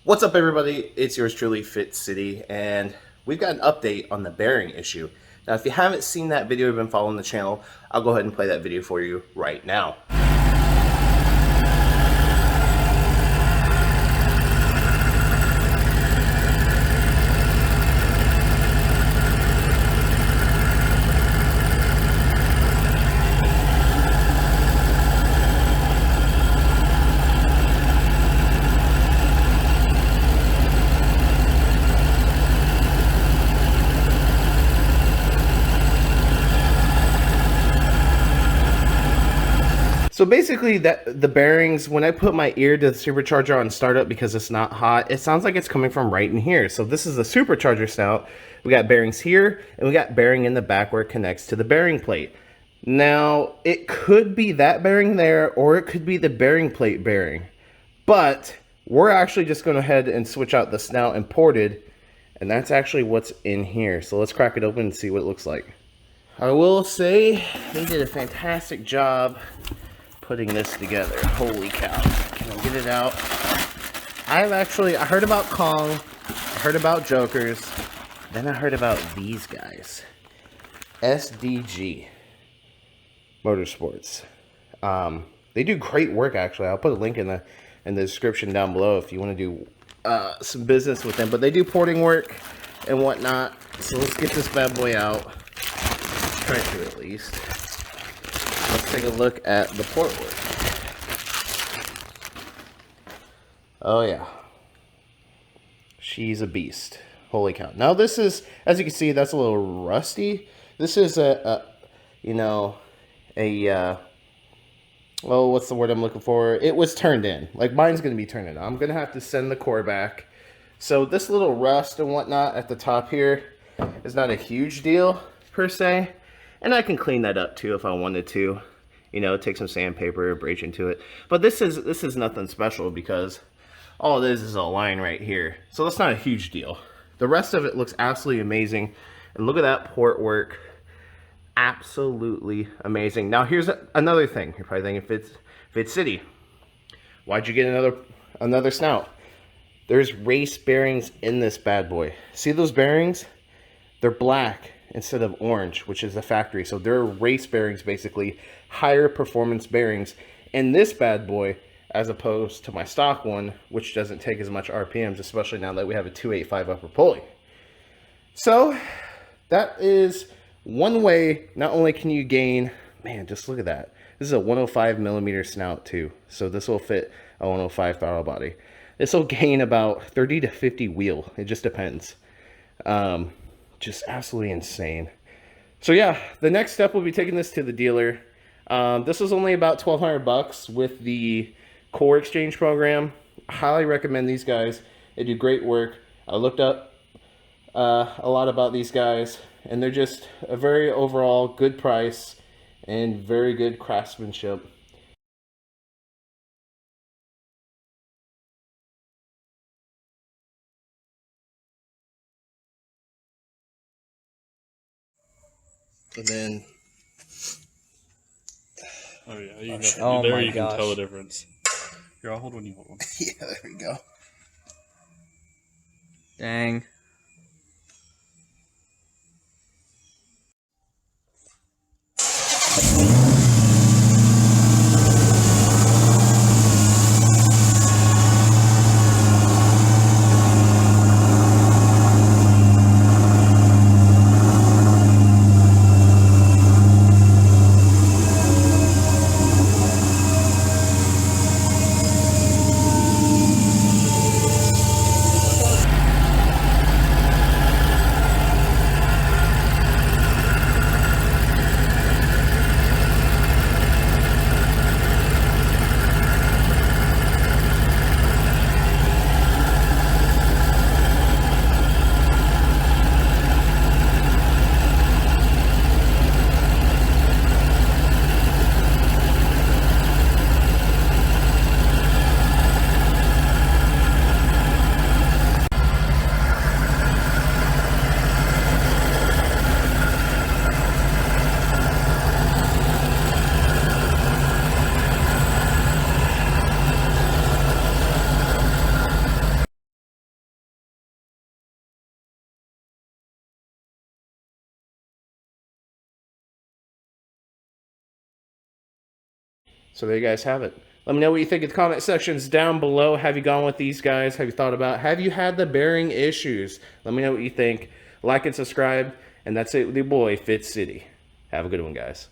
What's up, everybody? It's yours truly, Fitz City, and we've got an update on the bearing issue. Now, if you haven't seen that video, you've been following the channel, I'll go ahead and play that video for you right now. So basically, the bearings, when I put my ear to the supercharger on startup because it's not hot, it sounds like it's coming from right in here. So this is the supercharger snout. We got bearings here, and we got bearing in the back where it connects to the bearing plate. Now, it could be that bearing there, or it could be the bearing plate bearing. But we're actually just going to head and switch out the snout and ported, and that's actually what's in here. So let's crack it open and see what it looks like. I will say they did a fantastic job putting this together. Holy cow. Can I get it out? I heard about Kong, I heard about Jokers, then I heard about these guys. SDG Motorsports. They do great work, actually. I'll put a link in the description down below if you want to do some business with them. But they do porting work and whatnot. So let's get this bad boy out. Try to at least. Let's take a look at the port work. Oh yeah. She's a beast. Holy cow. Now this is, as you can see, that's a little rusty. This is well, what's the word I'm looking for? It was turned in. Like, mine's going to be turned in. I'm going to have to send the core back. So this little rust and whatnot at the top here is not a huge deal, per se. And I can clean that up too if I wanted to. You know, take some sandpaper, abrade into it. But this is nothing special because all it is a line right here. So that's not a huge deal. The rest of it looks absolutely amazing. And look at that port work. Absolutely amazing. Now here's another thing. You're probably thinking, Fitz City, why'd you get another snout? There's race bearings in this bad boy. See those bearings? They're black instead of orange, which is the factory. So they're race bearings, basically higher performance bearings in this bad boy, as opposed to my stock one, which doesn't take as much RPMs, especially now that we have a 285 upper pulley. So that is one way. Not only can you gain, man, just look at that. This is a 105 millimeter snout too. So this will fit a 105 throttle body. This will gain about 30 to 50 wheel. It just depends. Just absolutely insane. So yeah, the next step will be taking this to the dealer. This was only about $1,200 with the core exchange program. I highly recommend these guys. They do great work. I looked up a lot about these guys, and they're just a very overall good price and very good craftsmanship. And then, oh yeah, you can tell the difference. Here, I'll hold one, you hold one. Yeah, there we go. Dang. So there you guys have it. Let me know what you think in the comment sections down below. Have you gone with these guys? Have you thought about, have you had the bearing issues? Let me know what you think. Like and subscribe. And that's it with your boy, Fitz City. Have a good one, guys.